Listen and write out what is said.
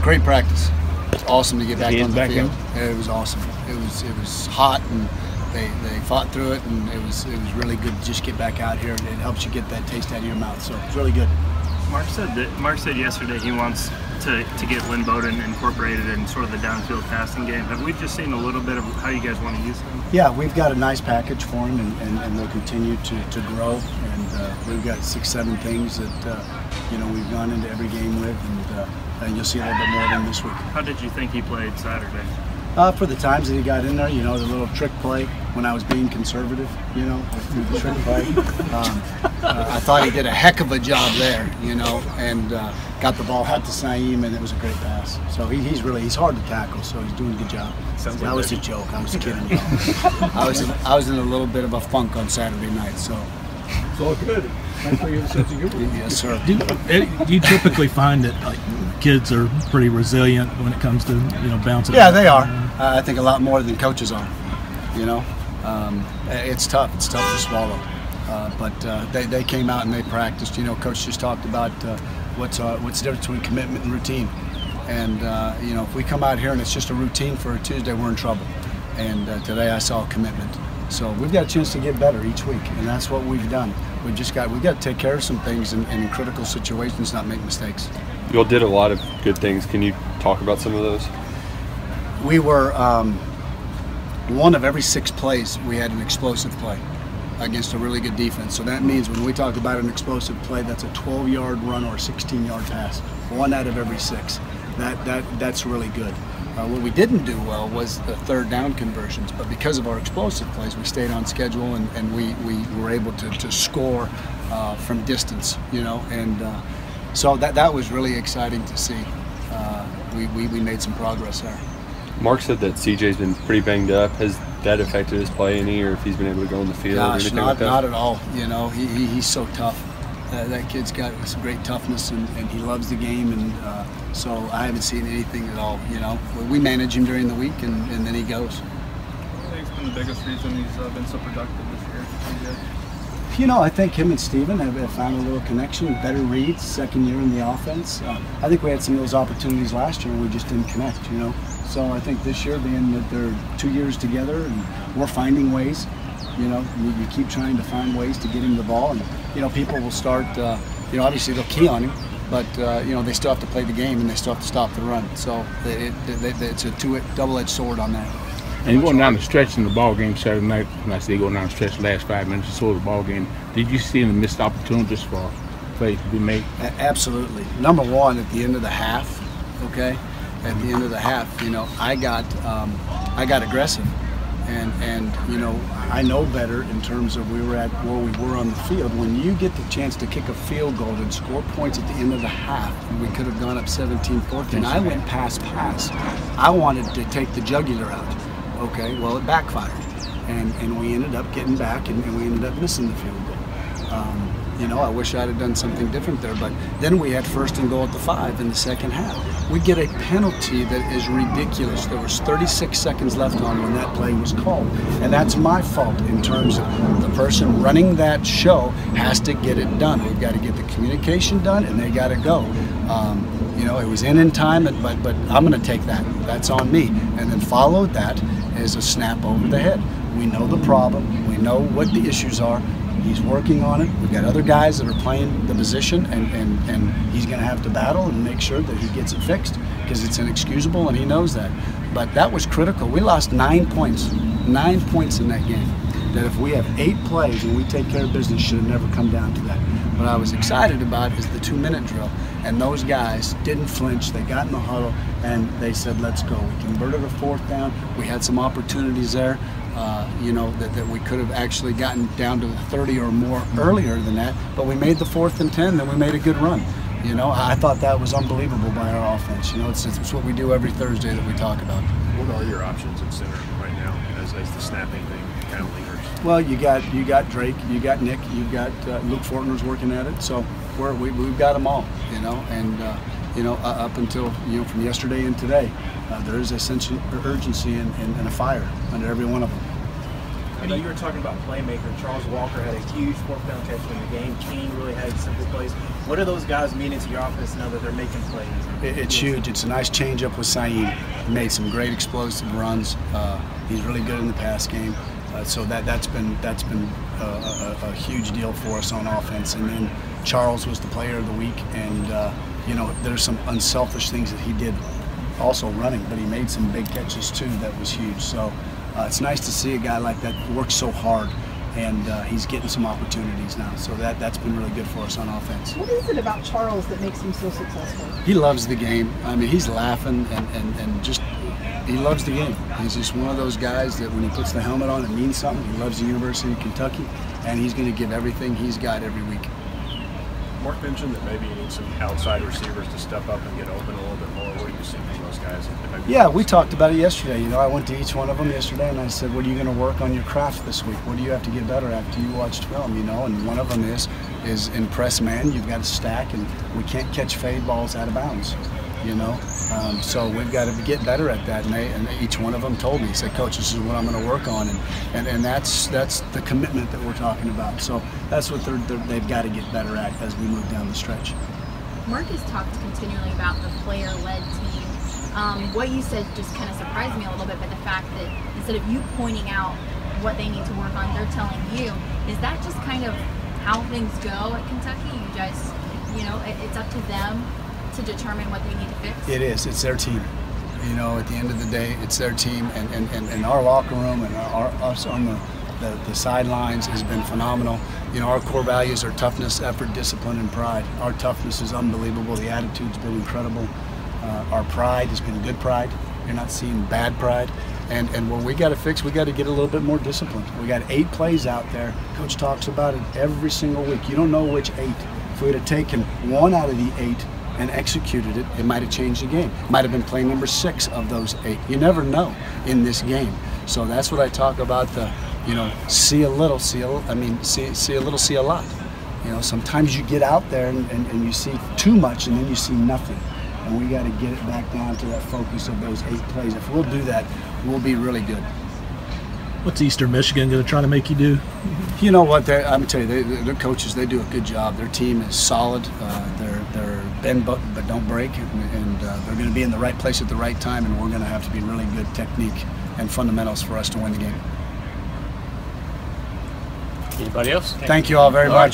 Great practice. It's awesome to get back on the field. In? It was awesome. It was hot, and they fought through it, and it was really good to just get back out here. It helps you get that taste out of your mouth. So it's really good. Mark said yesterday he wants to get Lynn Bowden incorporated in sort of the downfield passing game. Have we just seen a little bit of how you guys want to use him? Yeah, we've got a nice package for him, and they'll continue to grow. And we've got 6-7 things that we've gone into every game with, and you'll see a little bit more of him this week. How did you think he played Saturday? For the times that he got in there, the little trick play when I was being conservative, the trick play. I thought he did a heck of a job there, and got the ball out to Saeem, and it was a great pass. So he's hard to tackle, so he's doing a good job. That was a joke. I was kidding you. I was in a little bit of a funk on Saturday night, so. It's all good. Thankfully, you have a sense of humor. Yes, sir. Do you typically find that kids are pretty resilient when it comes to bouncing? Yeah, they are. I think a lot more than coaches are. It's tough. It's tough to swallow. But they came out and they practiced. Coach just talked about what's the difference between commitment and routine. And if we come out here and it's just a routine for a Tuesday, we're in trouble. And today I saw a commitment. So we've got a chance to get better each week, and that's what we've done. We've got to take care of some things and in critical situations, not make mistakes. You all did a lot of good things. Can you talk about some of those? We were one of every 6 plays we had an explosive play against a really good defense. So that means when we talk about an explosive play, that's a 12-yard run or a 16-yard pass. 1 out of every 6. That's really good. What we didn't do well was the 3rd down conversions, but because of our explosive plays, we stayed on schedule and we were able to score from distance, and so that was really exciting to see. We made some progress there. Mark said that CJ's been pretty banged up. Has that affected his play any, or if he's been able to go on the field or anything like that? Not at all. He's so tough. That kid's got some great toughness, and he loves the game, and so I haven't seen anything at all. We manage him during the week, and then he goes. I think it's been the biggest reason he's been so productive this year. I think him and Steven have found a little connection, better reads, 2nd year in the offense. I think we had some of those opportunities last year and we just didn't connect, So I think this year, being that they're 2 years together and we're finding ways, you keep trying to find ways to get him the ball, and people will start, obviously they'll key on him, but they still have to play the game and they still have to stop the run. So it's a double-edged sword on that. And you going down the stretch in the ball game Saturday night, when I say going down the stretch the last 5 minutes or so of the ball game, did you see any missed opportunities for plays to be made? Absolutely. Number one, at the end of the half, okay? At the end of the half, I got aggressive. And I know better in terms of where we were on the field. When you get the chance to kick a field goal and score points at the end of the half, and we could have gone up 17-14. I went pass. I wanted to take the jugular out. Okay, well, it backfired. And we ended up getting back, and we ended up missing the field goal. I wish I'd have done something different there, but then we had 1st and goal at the 5 in the second half. We get a penalty that is ridiculous. There was 36 seconds left on when that play was called, and that's my fault in terms of the person running that show has to get it done. We've got to get the communication done, and they got to go. It was in time, but I'm going to take that. That's on me. And then followed that is a snap over the head. We know the problem. We know what the issues are. He's working on it. We've got other guys that are playing the position, and he's going to have to battle and make sure that he gets it fixed, because it's inexcusable, and he knows that. But that was critical. We lost 9 points. 9 points in that game. That if we have 8 plays and we take care of business, should have never come down to that. What I was excited about is the 2-minute drill, and those guys didn't flinch. They got in the huddle and they said, let's go. We converted a 4th down. We had some opportunities there, that we could have actually gotten down to the 30 or more earlier than that, but we made the 4th and 10, then we made a good run. I thought that was unbelievable by our offense. It's what we do every Thursday that we talk about. What are your options at center right now as the snapping thing kind of lingers? Well, you got Drake, you got Nick, you got Luke Fortner's working at it, so we've got them all, and up until from yesterday and today, there is a sense of urgency and a fire under every one of them. I know you were talking about playmaker. Charles Walker had a huge fourth down catch in the game. Kane really had simple plays. What are those guys meaning to your offense now that they're making plays? It's huge. It's a nice change-up with Saeed. He made some great explosive runs. He's really good in the pass game. So that's been a huge deal for us on offense. And then Charles was the player of the week, and you know, there's some unselfish things that he did also running, but he made some big catches too. That was huge. So it's nice to see a guy like that work so hard, and he's getting some opportunities now. So that's been really good for us on offense. What is it about Charles that makes him so successful? He loves the game. I mean, he's laughing and just he loves the game. He's just one of those guys that when he puts the helmet on, it means something. He loves the University of Kentucky, and he's going to give everything he's got every week. Mark mentioned that maybe you need some outside receivers to step up and get open a little bit more. What do you see from those guys? Yeah, we talked about it yesterday. You know, I went to each one of them yesterday, and I said, what are you going to work on your craft this week? What do you have to get better after you watched film, you know? And one of them is in press man. You've got to stack, and we can't catch fade balls out of bounds, you know? So we've got to get better at that. And each one of them told me, he said, Coach, this is what I'm going to work on. And that's the commitment that we're talking about. So that's what they've got to get better at as we move down the stretch. Mark has talked continually about the player-led team. What you said just kind of surprised me a little bit, but the fact that instead of you pointing out what they need to work on, they're telling you. Is that just kind of how things go at Kentucky? You guys, you know, it's up to them to determine what they need to fix? It is. It's their team. You know, at the end of the day, it's their team, and our locker room and us on the sidelines has been phenomenal. You know, our core values are toughness, effort, discipline, and pride. Our toughness is unbelievable. The attitude's been incredible. Our pride has been good pride. You're not seeing bad pride. And what we got to fix, we got to get a little bit more disciplined. We got 8 plays out there. Coach talks about it every single week. You don't know which 8. If we would have taken 1 out of the 8 and executed it, it might have changed the game. It might have been play number 6 of those 8. You never know in this game. So that's what I talk about, the, you know, see a little, see a little, see a lot. You know, sometimes you get out there and you see too much and then you see nothing. And we got to get it back down to that focus of those 8 plays. If we'll do that, we'll be really good. What's Eastern Michigan going to try to make you do? You know what? I'm going to tell you, their coaches, they do a good job. Their team is solid. They're bend but don't break, and they're going to be in the right place at the right time, and we're going to have to be really good technique and fundamentals for us to win the game. Anybody else? Thank you all very much.